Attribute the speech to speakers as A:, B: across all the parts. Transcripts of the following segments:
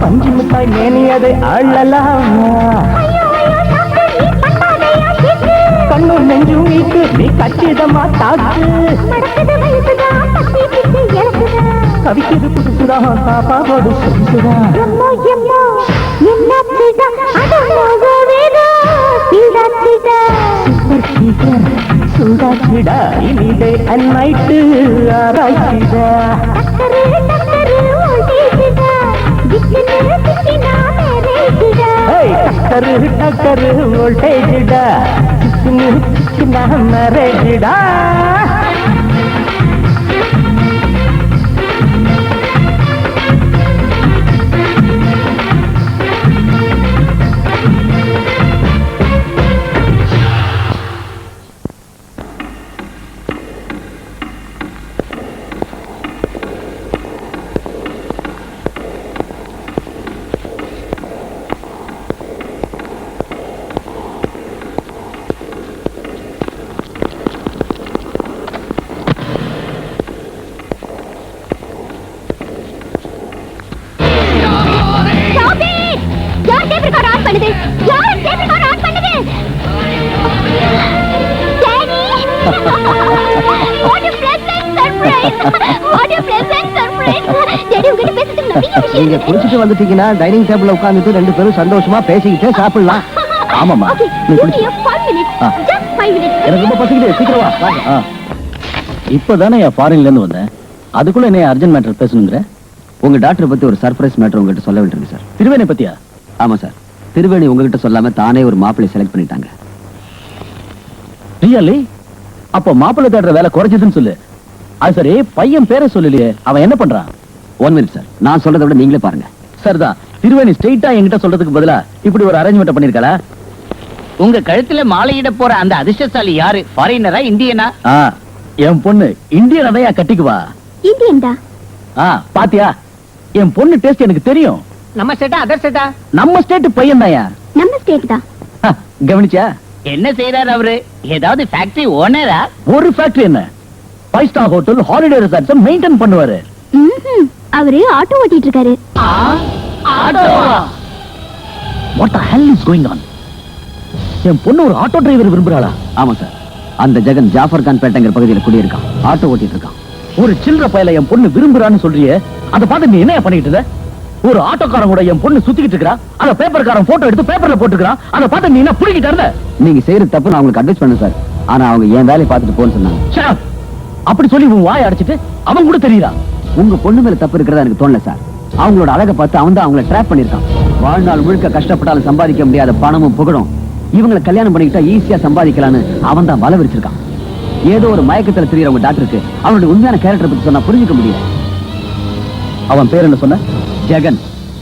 A: பஞ்சு மிட்டாய் மேனியதை அள்ளலாமா கண்ணு நெஞ்சு வீட்டு நீ கச்சிதமா தாக்கு கவிக்குது புதுசுதான் பாப்பாவோடு சொத்துதான் சூடாச்சிடா இனிதே அந்நைட்டு ஆராய்ச்சிடா டக்கரு டக்கரு வோல்டேஜிடா சின்ன மேரேஜிடா
B: நீங்க குடிச்சிட்டு வந்துட்டீங்கன்னா டைனிங் டேபிள்ல உட்கார்ந்துட்டு ரெண்டு பேரும் சந்தோஷமா பேசிக்கிட்டே சாப்பிடலாம். ஆமாமா எனக்கு ரொம்ப பசிக்குது, சீக்கிரம் வா. இப்பதானே என் ஃபாரின்ல இருந்து வந்தேன், அதுக்குள்ள என்ன அர்ஜென்ட் மேட்டர் பேசணுங்கிற? உங்க டாக்டர் பத்தி ஒரு சர்ப்ரைஸ் மேட்டர் உங்ககிட்ட சொல்ல வேண்டியிருக்கு சார். திருவேணி பத்தியா? ஆமா சார், திருவேணி உங்ககிட்ட சொல்லாம தானே ஒரு மாப்பிள்ளை செலக்ட் பண்ணிட்டாங்க. ரியலி? அப்ப மாப்பிள்ளை தேடுற வேலை குறைஞ்சதுன்னு சொல்லு. அது சரி, பையன் பேரை சொல்லலையே, அவன் என்ன பண்றான்? 1 minute சார், நான் சொல்றதை விட நீங்களே பாருங்க. சரிதான், திருவேணி ஸ்ட்ரெயிட்டா என்கிட்ட சொல்றதுக்கு பதிலா இப்படி ஒரு அரேஞ்ச்மெண்ட் பண்ணிருக்கா?
C: உங்க கழுத்துல மாலையிட போற அந்த அதிர்ஷ்டசாலி யாரு? ஃபாரினரா இந்தியனா?
B: என் பொண்ணு இந்தியன் அதையா கட்டிக்குவா.
D: இந்தியன்டா?
B: பாத்தியா, என் பொண்ணு டேஸ்ட் எனக்கு தெரியும்.
C: நம்ம ஸ்டேட்டா அதர் ஸ்டேட்டா?
B: நம்ம ஸ்டேட் பையன் தாயா.
D: நம்ம ஸ்டேட் தான்.
B: கவனிச்சா?
C: என்ன செய்யறாரு அவரு? ஏதாவது ஃபேக்டரி ஓனரா?
B: ஒரு ஃபேக்டரி என்ன, 5 star hotel, holiday resorts maintain பண்ணுவாரு.
D: அவரு ஆட்டோ ஓட்டிட்டு இருக்காரு.
B: What the hell is going on? என் பொண்ணு ஒரு ஆட்டோ டிரைவர் விரும்புறாளா? ஆமா சார், அந்த ஜெகன் ஜாஃபர் கான் பேட்டைங்கிற பகுதியில் குடியிருக்கான், ஆட்டோ ஓட்டிட்டு இருக்கான். ஒரு சில்லற பயல என் பொண்ணு விரும்புறான்னு சொல்றியே, அதை பார்த்து நீ என்ன பண்ணிட்டு இருந்த? ஒரு ஆட்டோக்காரன் கூட என் பொண்ணு சுத்திக்கிட்டு இருக்கா, அந்த பேப்பர்காரன் போட்டோ எடுத்து பேப்பர்ல போட்டுக்கிறான், அதை பார்த்து நீ என்ன புடிக்கிட்டு இருந்த? நீங்க செய்யற தப்பு நான் உங்களுக்கு அட்வைஸ் பண்ணேன் சார், ஆனா அவங்க என் வேலையை பார்த்துட்டு போன்னு சொன்னாங்க. அப்படி சொல்லி உன் வாயை அடைச்சிட்டு அவன் கூட தெரியுதா? உங்க பொண்ணு மேல தப்பு இருக்கிறதா எனக்கு தோணல சார். அவங்களோட அழகை பார்த்து அவன் தான் அவங்கள ட்ராப் பண்ணிருக்கான். வாழ்நாள் முழுக்க கஷ்டப்பட்டாலும் சம்பாதிக்க முடியாத பணமும் புகழும் இவங்களை கல்யாணம் பண்ணிக்கிட்டா ஈஸியா சம்பாதிக்கலான்னு அவன் தான் வலை விரிச்சிருக்கான். ஏதோ ஒரு மயக்கத்துல தெரியற உங்க டாக்டருக்கு அவனுடைய உண்மையான கேரக்டர் பத்தி சொன்னா புரிஞ்சுக்க முடியல. அவன் பேர் என்ன சொன்ன? ஜெகன்.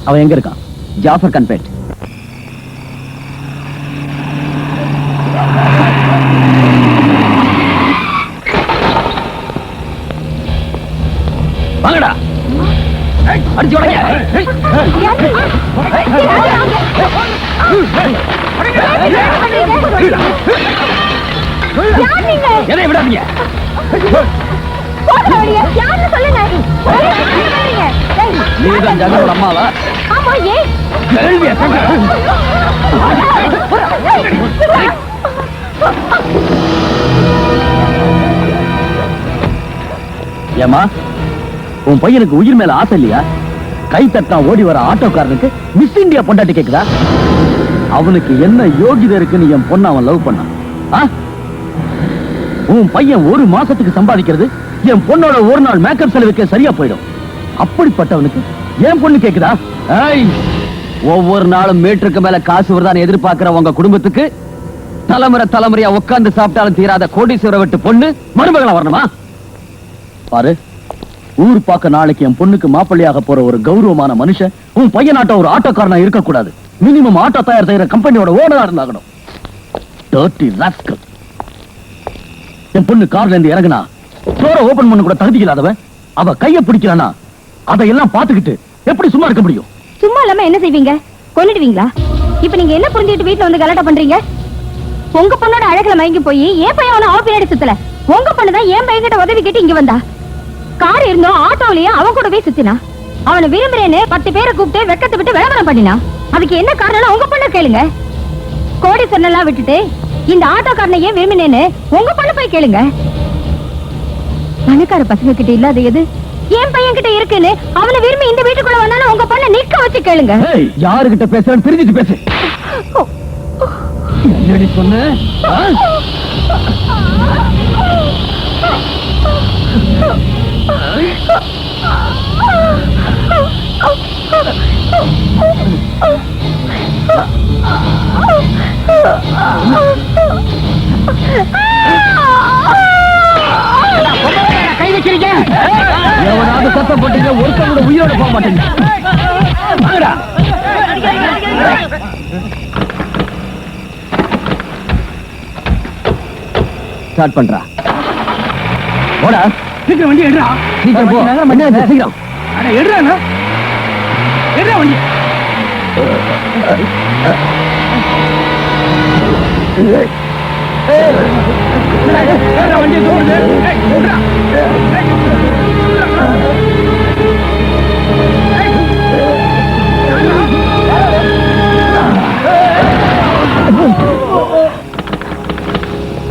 B: அவன் எங்க இருக்கான்? ஜாஃபர் கான் பேட். வாங்கடா, அடிச்சு உடைங்க. எதை விடாதீங்க. நீதான் ஜெகனோட அம்மாவா? கேள்வியா? ஏமா, உன் பையனுக்கு உயிர் மேல ஆசை இல்லையா? கை தட்டா ஓடி வர ஆட்டோக்காரனுக்கு மிஸ் இந்தியா பொண்டாட்டி கேக்குதா? அவனுக்கு என்ன யோகிதை இருக்குன்னு என் பொண்ணு அவன் லவ் பண்ணான். உன் பையன் ஒரு மாசத்துக்கு சம்பாதிக்கிறது என் பொண்ணோட ஒரு நாள் மேக்கப் செலவுக்கு சரியா போயிடும். அப்படிப்பட்டவனுக்கு என் பொண்ணு கேக்குதா? ஒவ்வொரு நாளும் மீட்டருக்கு மேல காசு வருதான்னு எதிர்பார்க்கிற உங்க குடும்பத்துக்கு தலைமுறை தலைமுறையா உட்கார்ந்து சாப்பிட்டாலும் தீராத கோடீஸ்வர விட்டு பொண்ணு மருமகளா வரணுமா? பாரு, ஊர் பார்க்க நாளைக்கு என் பொண்ணுக்கு மாப்பிள்ளையாக போற ஒரு கௌரவமான மனுஷன் உன் பையனாட்ட ஒரு ஆட்டோக்காரனா இருக்க கூடாது. மினிமம் ஆட்டோ தயார் செய்யற கம்பெனியோட ஓனரா இருந்தாகணும். Dirty rascal. என் பொண்ணு கார்ல இருந்து இறங்குனா டோரை ஓபன் பண்ண கூட தகுதி இல்லாதவன் அவ கைய பிடிக்கிறானா அதையெல்லாம் பாத்துக்கிட்டு எப்படி சும்மா இருக்க முடியும்?
D: சும்மா இல்லாம என்ன செய்வீங்க? கொன்னுடுவீங்களா? இப்ப நீங்க என்ன புரிஞ்சுட்டு வீட்டுல வந்து கலாட்டா பண்றீங்க? உங்க பொண்ணோட அழகுல மயங்கி போய் ஏன் பையன் அவன பின்னாடி சுத்தல? உங்க பொண்ணுதான் ஏன் பையன் கிட்ட உதவி கேட்டு இங்க வந்தா. கார் இருந்தோம் ஆட்டோலயே அவன் கூடவே சுத்தினா. அவனை விரும்புறேன்னு 10 பேரை கூப்பிட்டு வெக்கத்தை விட்டு கல்யாணம் பண்ணினா அதுக்கு என்ன காரணம் உங்க பொண்ணு கேளுங்க. கோடி சொன்னலாம் விட்டுட்டு இந்த ஆட்டோக்காரனை ஏன் விரும்பினேன்னு உங்க பொண்ணு போய் கேளுங்க. பணக்கார பசங்க கிட்ட இல்லாத எது என் பையன் கிட்ட இருக்குன்னு அவனை விரும்பி இந்த வீட்டுக்குள்ள வந்தாலும் உங்க பொண்ணை நிக்க வச்சு கேளுங்க.
B: யாருகிட்ட பேசுறேன்னு தெரிஞ்சுட்டு பேசு. என்னடி சொன்ன?
C: கை வச்சிருக்க
B: எவனாவது சத்தம் போட்டீங்க ஒருத்தரோட உயிரோட போக மாட்டீங்க. ஸ்டார்ட் பண்றா. போடா
C: சீக்கிரம் வண்டி எடுறா.
B: சீக்கிரம் போ. என்ன சீக்கிரம்
C: அட எடுறானா எடுறா வண்டி. எடுறா வண்டி தூக்குது. எடுறா.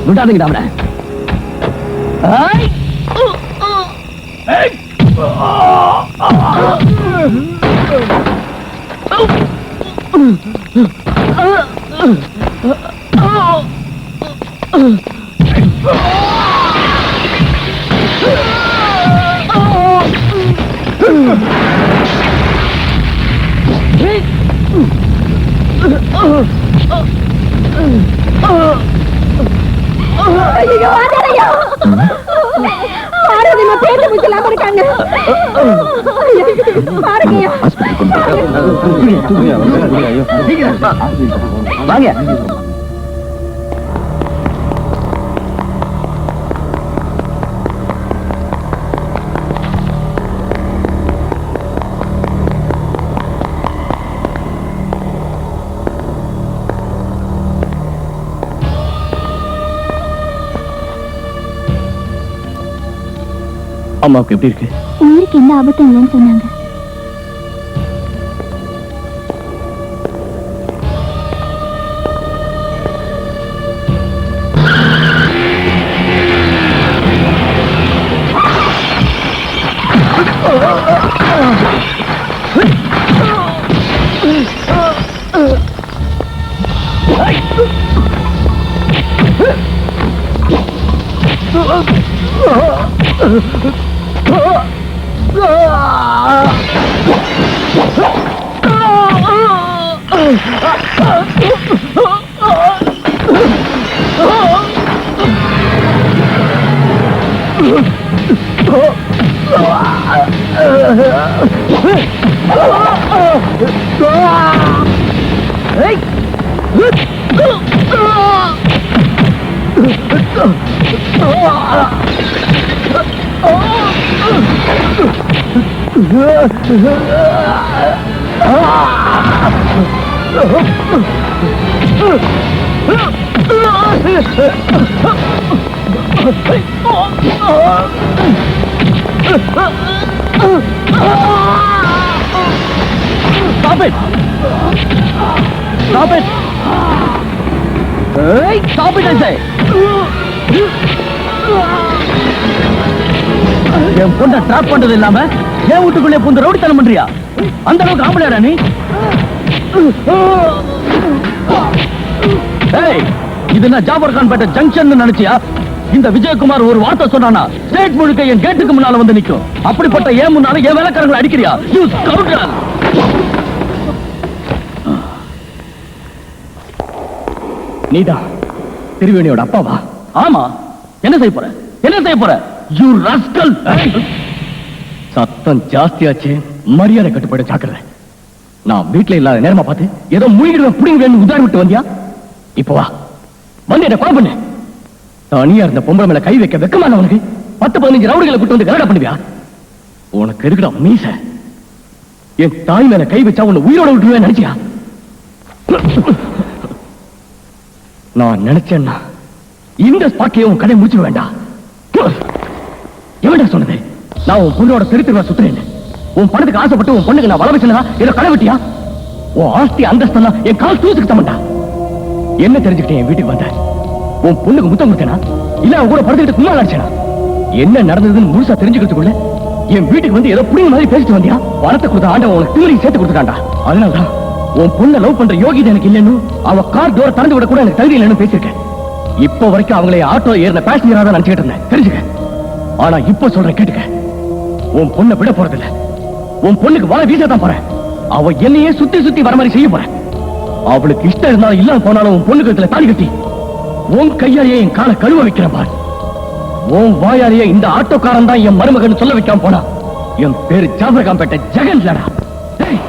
B: விடாதீங்கடா அவனை.
D: ஐயோ ஆதாரையா பாரதி நான் பேச்சு முச்சலாம இருக்காங்க. பாருங்கயா
B: வாங்க.
C: அம்மாவுக்கு எப்படி இருக்கு?
D: உயிருக்கு எந்த ஆபத்தும் இல்லைன்னு சொன்னாங்க.
B: Stop it! Stop it! Hey, stop it, I say! என் பொண்ணை ட்ராப் பண்றது இல்லாம என் வீட்டுக்குள்ளே பூந்து ரவுடித்தனம் பண்றியா? அந்த அளவுக்கு ஆம்பளையாடா நீ? ஏய், இது என்ன ஜாபர் கான் பேட்டை ஜங்ஷன் நினைச்சியா? இந்த விஜயகுமார் ஒரு வார்த்தை சொன்னானா ஸ்டேட் முழுக்க என் கேட்டுக்கு முன்னால வந்து நிக்கும். அப்படிப்பட்ட ஏன் முன்னால என் வேலைக்காரங்களை அடிக்கிறியா? யூ ஸ்கவுண்டர்! நீதான் திருவேணியோட அப்பாவா? ஆமா. என்ன செய்ய போற? என்ன செய்ய போற? You rascal! சத்தம் ஜாஸ்தியாச்சு. மரியாதை கட்டுப்பாடு ஜாக்கிரதை. நான் வீட்டுல இல்லாத நேரமா பார்த்து ஏதோ மூழ்கிடுவேன் புடிங்க உதாரி விட்டு வந்தியா? இப்போ வா வந்து என்ன கொலை பண்ணு. தனியா இருந்த பொம்பளை மேல கை வைக்க வெக்கமான உனக்கு 10-15 ரவுடிகளை கூட்டு வந்து கலடா பண்ணுவியா? உனக்கு இருக்குடா மீச. என் தாய் மேல கை வச்சா உன்னை உயிரோட விட்டுருவேன் நினைச்சியா? நான் நினைச்சேன்னா இந்த ஸ்பாட்லயே உன் கடை முடிச்சிட வேண்டாம். எவன்டா சொன்னது நான் உன் பொண்ணோட திருத்திருவா சுத்துறேன்னு? உன் பணத்துக்கு ஆசைப்பட்டு உன் பொண்ணுக்கு நான் வள வச்சுனா இதை கடை விட்டியா? உன் ஆஸ்தி அந்தஸ்தெல்லாம் என் கால் தூசுக்கு தமண்டா. என்ன தெரிஞ்சுக்கிட்டேன் என் வீட்டுக்கு வந்த? உன் பொண்ணுக்கு முத்தம் கொடுத்தேனா இல்ல அவன் கூட படுத்துக்கிட்டு கும்மா அடிச்சேனா? என்ன நடந்ததுன்னு முழுசா தெரிஞ்சுக்கிறதுக்குள்ள என் வீட்டுக்கு வந்து ஏதோ புரியுற மாதிரி பேசிட்டு வந்தியா? பணத்தை கொடுத்த ஆண்டவன் உனக்கு திமிரையும் சேர்த்து கொடுத்துட்டான்டா. அதனாலதான் உன் பொண்ணை லவ் பண்ற யோகிதை எனக்கு இல்லைன்னு, அவ கார் டோரை திறந்து விட கூட எனக்கு தகுதி இல்லைன்னு பேசியிருக்கேன். இப்போ வரைக்கும் அவங்களை ஆட்டோ ஏறின பேசஞ்சரா தான் நினைச்சிட்டு இருந்தேன், தெரிஞ்சுக்க. ஆனா இப்போ சொல்றேன் கேட்டுக்க, உன் பொண்ணை விட போறதில்ல. உன் பொண்ணுக்கு வாழ வீச தான் போறேன். அவ என்னையே சுத்தி சுத்தி வர மாதிரி செய்ய போறேன். அவளுக்கு இஷ்டம் இருந்தாலும் இல்லாம போனாலும் உன் பொண்ணுக்கு இதுல தாலி கட்டி உன் கையாலேயே என் காலை கழுவ வைக்கிறேன் பார். உன் வாயாலேயே இந்த ஆட்டோக்காரன் தான் என் மருமகன் சொல்ல வைக்காம போனா. என் பேரு ஜாஃபர் கான்பேட்டை ஜெகன் இல்லடா. டேய்,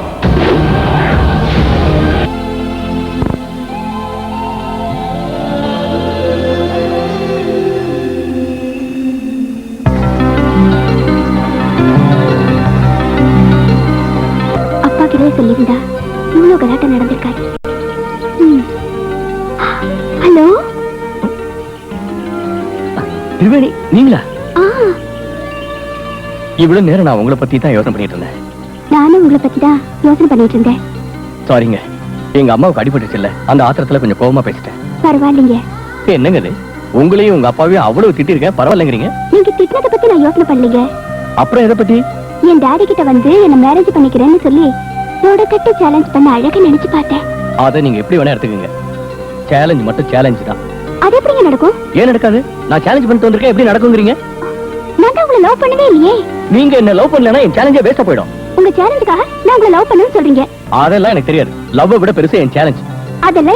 D: அப்பா கிட்டே சொல்லியிருந்தா இவ்வளவு கலாட்டம் நடந்திருக்காரு. ஹலோ
B: திரிவேணி, நீங்களா?
D: ஆ,
B: இவ்வளவு நேரம் நான் உங்களை பத்தி தான் யோசனை பண்ணிட்டு இருந்தேன்.
D: நானும் உங்களை பத்தி தான் யோசனை பண்ணிட்டு இருந்தேன்.
B: சாரிங்க, எங்க அம்மாவுக்கு அடிபட்டுச்சு இல்ல, அந்த ஆத்திரத்துல கொஞ்சம் கோவமா பேசிட்டேன்.
D: பரவாயில்லைங்க.
B: என்னங்க இது, உங்களையும் உங்க அப்பாவையும் அவ்வளவு திட்டிருக்கேன், பரவாயில்லைங்கிறீங்க.
D: நீங்க திட்டினதை பத்தி நான் யோசனை பண்ணலீங்க.
B: அப்புறம் எதை பத்தி?
D: என் டாடி கிட்ட வந்து என்ன மேரேஜ் பண்ணிக்கிறேன்னு சொல்லி தொடக்கட்டு சேலஞ்ச் பண்ண அழகா நினைச்சு பார்த்தேன்.
B: அதை நீங்க எப்படி வேணா எடுத்துக்கங்க. சேலஞ்ச் மட்டும் சேலஞ்ச் தான்.
D: அது எப்படிங்க நடக்கும்?
B: ஏன் நடக்காது? நான் சேலஞ்ச் பண்ணிட்டு வந்திருக்கேன், எப்படி நடக்குங்கிறீங்க?
D: நான் தான் உங்களை லவ் பண்ணவே இல்லையே.
B: நீங்க என்ன லவ் பண்ணலன்னா என் சேலஞ்சே வேஸ்டா போயிடும்.
D: உங்க சேலஞ்சுக்காக நான் உங்களை லவ் பண்ணணும்னு சொல்றீங்க.
B: அதெல்லாம் எனக்கு தெரியாது. லவ் விட பெருசு என் சேலஞ்ச்.
D: அதெல்லாம்